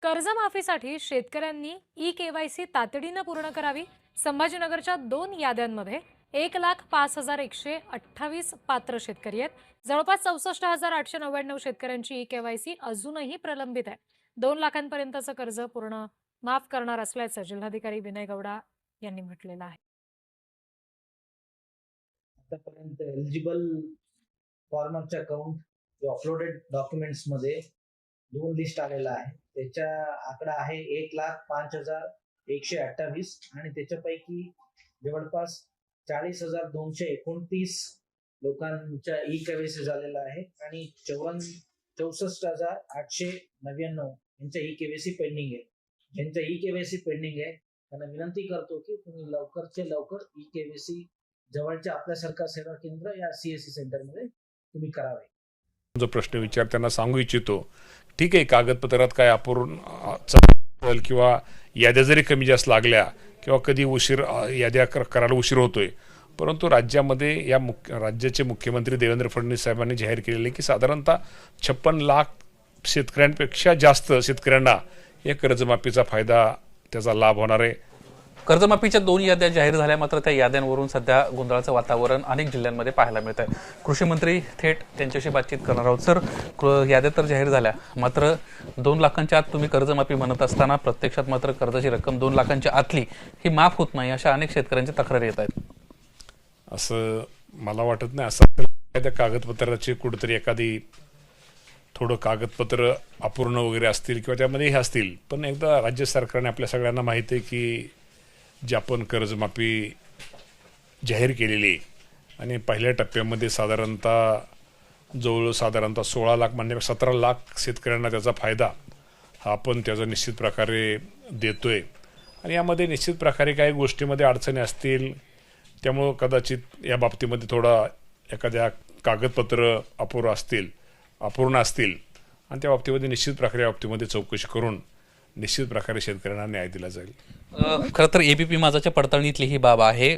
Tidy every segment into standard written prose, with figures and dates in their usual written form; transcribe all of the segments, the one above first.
कर्जमाफीसाठी शेतकऱ्यांनी ई-केवायसी तातडीनं पूर्ण करावी. संभाजीनगरच्या 2 याद्यांमध्ये 1,05,128 पात्र शेतकरी आहेत. जवळपास 64,899 शेतकऱ्यांची ई-केवायसी अजूनही प्रलंबित आहे. 2 लाखांपर्यंतचं कर्ज पूर्ण माफ करणार असल्याचं जिल्हाधिकारी विनय गौडा यांनी म्हटलेलं आहे. आतापर्यंत एलिजिबल फॉर्मरचा अकाउंट जो अपलोडेड डॉक्युमेंट्स मध्ये 2 लिस्ट आलेला आहे. त्याचा आकडा आहे 1,05,128 आणि त्याच्यापैकी जवळपास 40,229 लोकांच्या ई केवायसी झालेला आहे आणि 64,899 यांच्या ई केवायसी पेंडिंग आहे. ज्यांच्या ई केवायसी पेंडिंग आहे त्यांना विनंती करतो की तुम्ही लवकरचे लवकर ई केवायसी जवळच्या आपल्या सरकार सेवा केंद्र या सीएससी सेंटरमध्ये तुम्ही करावे. जो प्रश्न विचार त्यांना सांगू इच्छितो, ठीक आहे, कागदपत्रात काय अपूर्ण किंवा याद्या जरी कमी जास्त लागल्या किंवा कधी उशीर याद्या करायला उशीर होतोय, परंतु राज्यामध्ये राज्याचे मुख्यमंत्री देवेंद्र फडणवीस साहेबांनी जाहीर केलेले की साधारणतः 56 लाख शेतकऱ्यांपेक्षा जास्त शेतकऱ्यांना या कर्जमाफीचा फायदा त्याचा लाभ होणार आहे. कर्जमाफीच्या 2 याद्या जाहीर झाल्या, मात्र त्या याद्यांवरून सध्या गोंधळाचं वातावरण अनेक जिल्ह्यांमध्ये पाहायला मिळत आहे. कृषी मंत्री थेट त्यांच्याशी बातचीत करणार आहोत. सर, याद्या तर जाहीर झाल्या, मात्र 2 लाखांच्या आत तुम्ही कर्जमाफी म्हणत असताना प्रत्यक्षात मात्र कर्जाची रक्कम 2 लाखांच्या आतली ही माफ होत नाही, अशा अनेक शेतकऱ्यांच्या तक्रारी येत आहेत. असं मला वाटत नाही. असं त्या कागदपत्राची कुठेतरी एखादी थोडं कागदपत्र अपूर्ण वगैरे असतील किंवा त्यामध्ये हे असतील, पण एकदा राज्य सरकारने आपल्या सगळ्यांना माहिती आहे की जी आपण कर्जमाफी जाहीर केलेली आणि पहिल्या टप्प्यामध्ये साधारणतः 16 लाख म्हणजे 17 लाख शेतकऱ्यांना त्याचा फायदा हा आपण त्याचा निश्चित प्रकारे देतोय. आणि यामध्ये निश्चित प्रकारे काही गोष्टीमध्ये अडचणी असतील, त्यामुळं कदाचित या बाबतीमध्ये थोडा एखाद्या कागदपत्र अपूर्ण असतील आणि त्या बाबतीमध्ये निश्चित प्रकारे या बाबतीमध्ये चौकशी करून निश्चित प्रकारे शेतकऱ्यांना न्याय दिला जाईल. खरं तर एबीपी माझाच्या पडताळणीतली ही बाब आहे.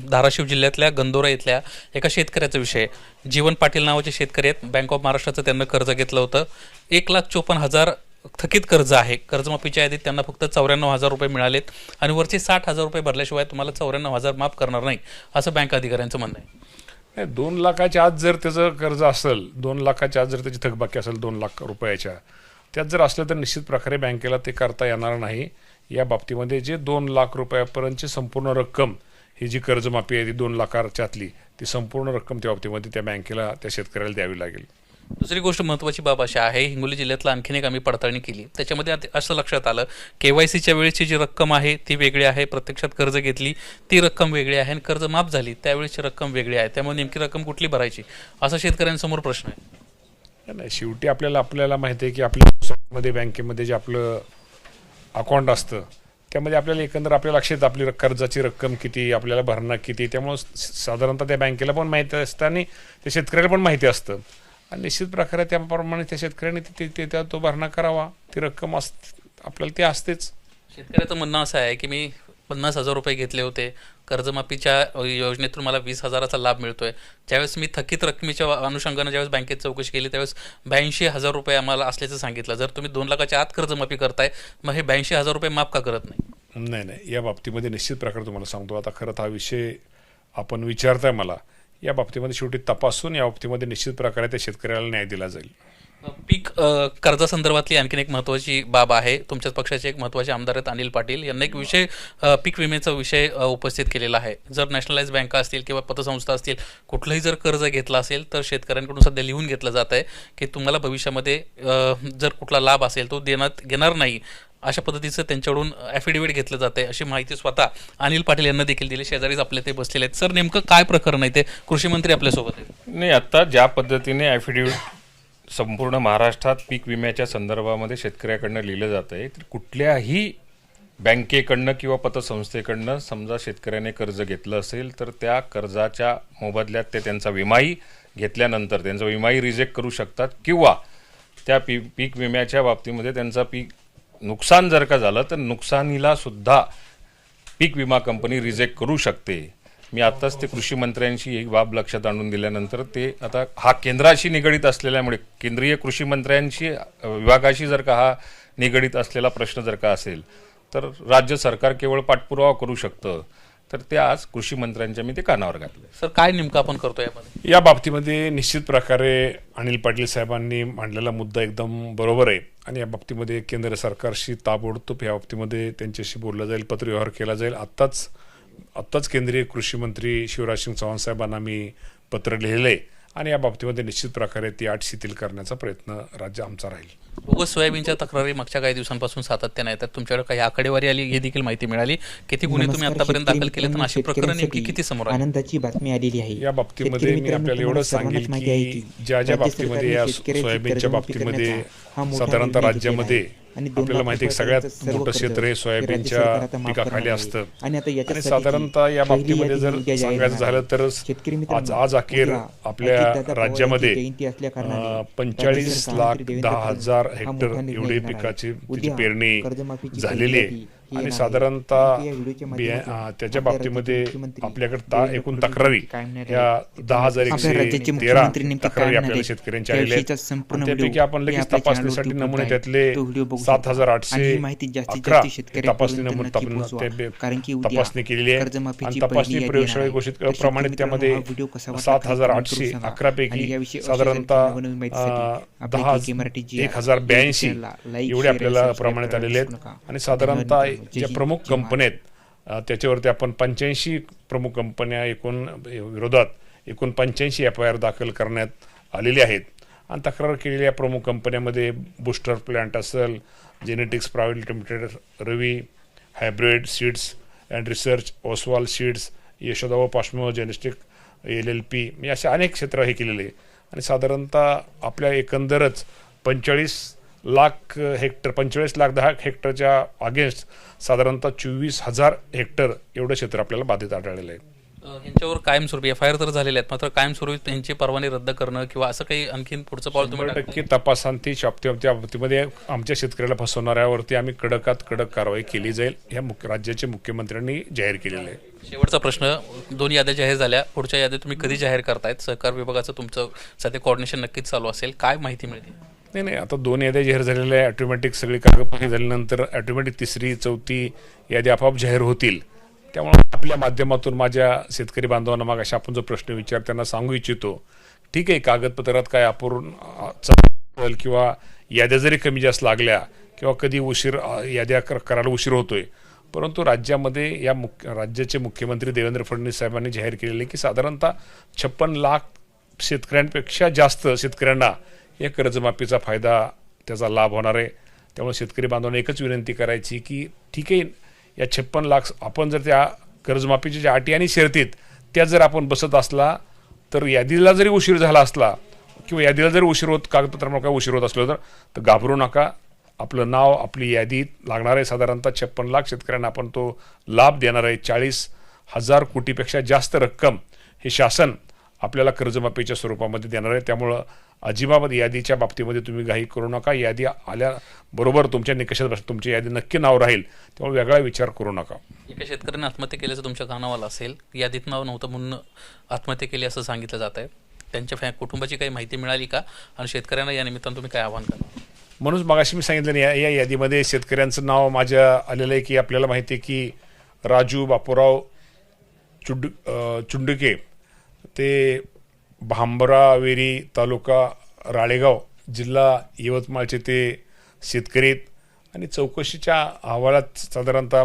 धाराशिव जिल्ह्यातल्या गंदोरा इथल्या एका शेतकऱ्याचा विषय. जीवन पाटील नावाचे शेतकरी आहेत. बँक ऑफ महाराष्ट्राचं त्यांना कर्ज घेतलं होतं. 1,54,000 थकीत कर्ज आहे. कर्जमाफीच्या यादीत त्यांना फक्त 94,000 रुपये मिळालेत आणि वरचे 60,000 रुपये भरल्याशिवाय तुम्हाला 94,000 माफ करणार नाही, असं बँक अधिकाऱ्यांचं म्हणणं आहे. 2 लाखाच्या आत जर त्याचं कर्ज असेल, 2 लाखाच्या आत जर त्याची थकबाकी असेल 2 लाख रुपयाच्या, त्यात जर असलं तर निश्चित प्रकारे बँकेला ते करता येणार नाही. या बाबतीमध्ये जे 2 लाख रुपयापर्यंतची संपूर्ण रक्कम ही जी कर्जमाफी आहे ती 2 लाखाच्या आतली ती संपूर्ण रक्कम त्या बाबतीमध्ये त्या बँकेला त्या शेतकऱ्याला द्यावी लागेल. दुसरी गोष्ट महत्त्वाची बाब अशी आहे, हिंगोली जिल्ह्यातला आणखीन एक आम्ही पडताळणी केली. त्याच्यामध्ये असं लक्षात आलं, केवायसीच्या वेळेची जी रक्कम आहे ती वेगळी आहे, प्रत्यक्षात कर्ज घेतली ती रक्कम वेगळी आहे आणि कर्ज माफ झाली त्यावेळेची रक्कम वेगळी आहे. त्यामुळे नेमकी रक्कम कुठली भरायची, असा शेतकऱ्यांसमोर प्रश्न आहे. नाही, शेवटी आपल्याला माहिती आहे की आपल्या बँकेमध्ये जे आपलं अकाउंट असतं त्यामध्ये आपल्याला एकंदर आपल्या लक्षात आपली कर्जाची रक्कम किती, आपल्याला भरणा किती, त्यामुळं साधारणतः त्या बँकेला पण माहिती असतं आणि त्या शेतकऱ्याला पण माहिती असतं आणि निश्चित प्रकारे त्याप्रमाणे त्या शेतकऱ्याने तो भरणा करावा. ती रक्कम आपल्याला ती असतेच. शेतकऱ्याचं म्हणणं असं आहे की मी 50,000 रुपये घेतले होते, कर्जमाफीच्या योजनेतून मला 20,000चा लाभ मिळतोय. ज्यावेळेस मी थकीत रकमेच्या अनुषंगानं ज्यावेळेस बँकेत चौकशी केली त्यावेळेस 82,000 रुपये आम्हाला असल्याचं सांगितलं. जर तुम्ही 2 लाखाच्या आत कर्जमाफी करताय, मग हे 82,000 रुपये माफ का करत नाही? नाही, या बाबतीमध्ये निश्चित प्रकारे तुम्हाला सांगतो, आता खरंच हा विषय आपण विचारताय मला, या बाबतीमध्ये शेवटी तपासून या बाबतीमध्ये निश्चित प्रकारे त्या शेतकऱ्याला न्याय दिला जाईल. पीक कर्जासंदर्भातली आणखीन एक महत्त्वाची बाब आहे. तुमच्याच पक्षाचे एक महत्त्वाचे आमदार आहेत अनिल पाटील, यांना एक विषय पीक विम्याचा विषय उपस्थित केलेला आहे. जर नॅशनलाइज बँका असतील किंवा पतसंस्था असतील, कुठलंही जर कर्ज घेतलं असेल तर शेतकऱ्यांकडून सध्या लिहून घेतलं जात आहे की तुम्हाला भविष्यामध्ये जर कुठला लाभ असेल तो घेणार नाही, अशा पद्धतीचं त्यांच्याकडून ॲफिडेव्हिट घेतलं जातं आहे, अशी माहिती स्वतः अनिल पाटील यांना देखील दिली. शेजारीच आपले ते बसलेले आहेत. सर, नेमकं काय प्रकरण आहे ते? कृषी मंत्री आपल्यासोबत आहेत. नाही, आता ज्या पद्धतीने ॲफिडेव्हिट संपूर्ण महाराष्ट्रात पीक विम्याच्या संदर्भामध्ये शेतकऱ्याकडनं लिहिलं जातं आहे, तर कुठल्याही बँकेकडनं किंवा पतसंस्थेकडनं समजा शेतकऱ्याने कर्ज घेतलं असेल तर त्या कर्जाच्या मोबदल्यात ते त्यांचा विमाही घेतल्यानंतर त्यांचा विमाही रिजेक्ट करू शकतात किंवा त्या पीक विम्याच्या बाबतीमध्ये त्यांचा नुकसान जर का झालं तर नुकसानीला सुद्धा पीक विमा कंपनी रिजेक्ट करू शकते. मी आत्ताच ते कृषी मंत्र्यांशी एक बाब लक्षात आणून दिल्यानंतर ते आता हा केंद्राशी निगडीत असलेल्यामुळे केंद्रीय कृषी मंत्र्यांशी विभागाशी जर का हा निगडीत असलेला प्रश्न जर का असेल तर राज्य सरकार केवळ पाठपुरावा करू शकतं, तर ते आज कृषी मंत्र्यांच्या मी ते कानावर घातलं. सर काय नेमकं आपण करतो यामध्ये? या बाबतीमध्ये निश्चित प्रकारे अनिल पाटील साहेबांनी मांडलेला मुद्दा एकदम बरोबर आहे आणि या बाबतीमध्ये केंद्र सरकारशी ताबडतोब या बाबतीमध्ये त्यांच्याशी बोललं जाईल, पत्रव्यवहार केला जाईल. आत्ताच केंद्रीय कृषी मंत्री शिवराज सिंग चौहान साहेबांना मी पत्र लिहिलं आहे आणि या बाबतीमध्ये निश्चित प्रकारे ती अट शिथिल करण्याचा प्रयत्न राज्य आमचा राहील. बोगस सोयाबीनच्या तक्रारी मागच्या काही दिवसांपासून सातत्याने येतात. तुमच्याकडे काही आकडेवारी आली हे देखील माहिती मिळाली. किती गुन्हे तुम्ही आतापर्यंत दाखल केले आणि अशी प्रकरण नेमकी किती समोर आली? आनंदाची बातमी आलेली आहे. या बाबतीमध्ये मी आपल्याला एवढं सांगेल की ज्या बाबतीमध्ये या सोयाबीनच्या बाबतीमध्ये साधारणतः राज्यामध्ये आपल्याला माहिती आहे सगळ्यात मोठं क्षेत्र हे सोयाबीनच्या पिकाखाली असतं आणि साधारणतः या बाबतीमध्ये जर सांगायचं झालं तर आज अखेर आपल्या राज्यामध्ये 45,10,000 हेक्टर एवढी पिकाची पेरणी झालेली आहे आणि साधारणतः त्याच्या बाबतीमध्ये आपल्याकडे एकूण तक्रारी या 10,113 तक्रारी आपल्याला शेतकऱ्यांच्या आलेल्या आहेत. त्यापैकी आपण लगेच तपासणीसाठी नमुने त्यातले 7,811 तपासणी नमुने तपासणी केलेली आहे आणि तपासणी प्रयोगशाळा घोषित प्रमाणित त्यामध्ये 7,811 पैकी साधारणतः 1,082 एवढे आपल्याला प्रमाणित आलेले आहेत आणि साधारणतः ज्या प्रमुख कंपन्या आहेत त्याच्यावरती आपण 85 प्रमुख कंपन्या विरोधात एकूण 85 FIR दाखल करण्यात आलेली आहेत आणि तक्रार केलेल्या प्रमुख कंपन्यांमध्ये बूस्टर प्लांट असेल, genetics private limited, Ravi hybrid seeds and research, Oswal seeds, Yashoda व पाश्मो जेनेटिक LLP अशा अनेक क्षेत्र हे केलेले आहे आणि साधारणतः आपल्या एकंदरच 45,10,000 हेक्टरच्या अगेन्स्ट साधारणतः 24,000 हेक्टर एवढं क्षेत्र आपल्याला बाधित आढळलेलं आहे. यांच्यावर कायमस्वरूपी FIR तर झालेले आहेत, मात्र कायमस्वरूपी त्यांची परवाने रद्द करणं किंवा असं काही आणखीन पुढचं पाऊल तुम्ही 100% तपासांती बाबतीमध्ये आमच्या शेतकऱ्याला फसवणाऱ्यावरती आम्ही कडकात कडक कारवाई केली जाईल ह्या राज्याचे मुख्यमंत्र्यांनी जाहीर केलेलं आहे. शेवटचा प्रश्न, 2 याद्या जाहीर झाल्या, पुढच्या याद्या तुम्ही कधी जाहीर करतायत? सहकार विभागाचं तुमचं सध्या कोऑर्डिनेशन नक्कीच चालू असेल, काय माहिती मिळते? नाही, आता 2 याद्या जाहीर झालेल्या आहे. ऑटोमॅटिक सगळी कागदपत्रे झाल्यानंतर ऑटोमॅटिक 3री 4थी यादी आपोआप जाहीर होतील. त्यामुळे आपल्या माध्यमातून माझ्या शेतकरी बांधवांना मागाशी आपण जो प्रश्न विचार त्यांना सांगू इच्छितो, ठीक आहे कागदपत्रात काय अपूर्ण किंवा याद्या जरी कमी जास्त लागल्या किंवा कधी याद्या करायला उशीर होतोय, परंतु राज्यामध्ये राज्याचे मुख्यमंत्री देवेंद्र फडणवीस साहेबांनी जाहीर केलेले की साधारणतः 56 लाख शेतकऱ्यांपेक्षा जास्त शेतकऱ्यांना या कर्जमाफीचा फायदा त्याचा लाभ होणार आहे. त्यामुळे शेतकरी बांधवांना एकच विनंती करायची की ठीक आहे या 56 लाख आपण जर त्या कर्जमाफीच्या ज्या अटी आणि शर्तीत त्या जर आपण बसत असला तर यादीला जरी उशीर झाला असला किंवा यादीला जरी कागदपत्रांमुळे काय उशीर होत असलो तर घाबरू नका. आपलं नाव आपली यादीत लागणार आहे. साधारणतः 56 लाख शेतकऱ्यांना आपण तो लाभ देणार आहे. 40,000 कोटीपेक्षा जास्त रक्कम हे शासन आपल्याला कर्जमाफीच्या स्वरूपामध्ये देणार आहे. त्यामुळं अजिबात यादीच्या बाबतीमध्ये तुम्ही घाई करू नका. यादी आल्याबरोबर तुमच्या निकषात तुमची यादी नक्की नाव राहील, त्यामुळे वेगळा विचार करू नका. एका शेतकऱ्याने आत्महत्या केल्याचं तुमच्या कानावाला असेल, यादीत नाव नव्हतं म्हणून आत्महत्या केली असं सांगितलं जात आहे. त्यांच्या कुटुंबाची काही माहिती मिळाली का आणि शेतकऱ्यांना या निमित्तानं तुम्ही काय आवाहन करा? म्हणून मगाशी मी सांगितलं या यादीमध्ये शेतकऱ्यांचं नाव माझ्या आलेलं आहे की आपल्याला माहिती आहे की राजू बापूराव चुंडके ते भांबरावेरी तालुका राळेगाव जिल्हा यवतमाळचे ते शेतकरी आहेत आणि चौकशीच्या अहवालात साधारणतः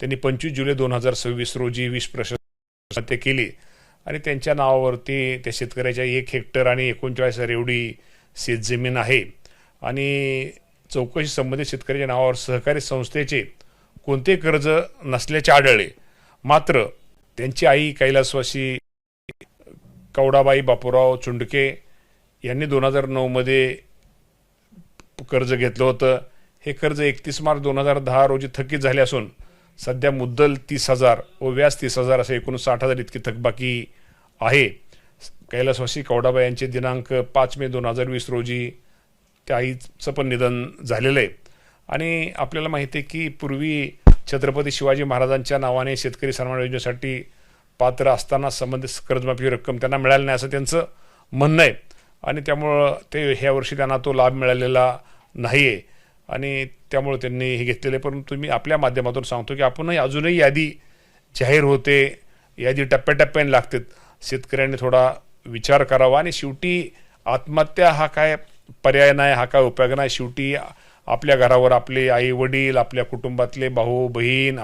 त्यांनी 25 जुलै 2026 रोजी 20 प्रश्न ते केली आणि त्यांच्या नावावरती त्या शेतकऱ्याच्या 1 हेक्टर आणि 39,000 एवढी शेतजमीन आहे आणि चौकशी संबंधित शेतकऱ्याच्या नावावर सहकारी संस्थेचे कोणते कर्ज नसल्याचे आढळले. मात्र त्यांची आई कैलासवासी कवडाबाई बापूराव चुंडके यांनी 2009 कर्ज घेतलं होतं. हे कर्ज 31 मार्च 2010 रोजी थकीत झाले असून सध्या मुद्दल 30,000 व व्याज 30,000 असे एकूण 60,000 इतकी थकबाकी आहे. कैलासवासी कवडाबाई यांचे दिनांक 5 मे 2020 रोजी त्या आईचं पण निधन झालेलं आहे आणि आपल्याला माहिती आहे की पूर्वी छत्रपती शिवाजी महाराजांच्या नावाने शेतकरी सन्मान योजनेसाठी पात्र असताना संबंधित कर्जमाफी रक्कम त्यांना मिळाली नाही असं त्यांचं म्हणणं आहे आणि त्यामुळं ह्या वर्षी त्यांना तो लाभ मिळालेला नाही आहे आणि त्यामुळे त्यांनी हे घेतलेले. परंतु मी आपल्या माध्यमातून सांगतो की आपणही अजूनही यादी जाहीर होते, यादी टप्प्याटप्प्याने लागतात. शेतकऱ्यांनी थोडा विचार करावा आणि शेवटी आत्महत्या हा काय पर्याय नाही, हा काय उपयोग नाही. शेवटी आपल्या घरावर आपले आई वडील, आपल्या कुटुंबातले भाऊ बहीण,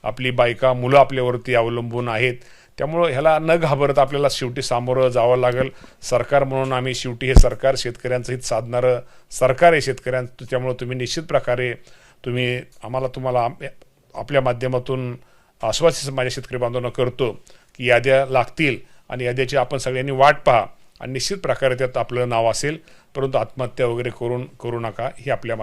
आपली बायका मुलं आपल्यावरती अवलंबून आहेत. त्यामुळं ह्याला न घाबरत आपल्याला शेवटी सामोरं जावं लागेल. सरकार म्हणून आम्ही शेवटी हे सरकार शेतकऱ्यांचं हित साधणारं सरकार आहे शेतकऱ्यांचं. त्यामुळं तुम्ही निश्चित प्रकारे तुम्हाला आपल्या माध्यमातून आश्वासित माझ्या शेतकरी बांधवांना करतो की याद्या लागतील आणि याद्याची आपण सगळ्यांनी वाट पहा आणि निश्चित प्रकारे त्यात आपलं नाव असेल. परंतु आत्महत्या वगैरे करू नका ही आपल्या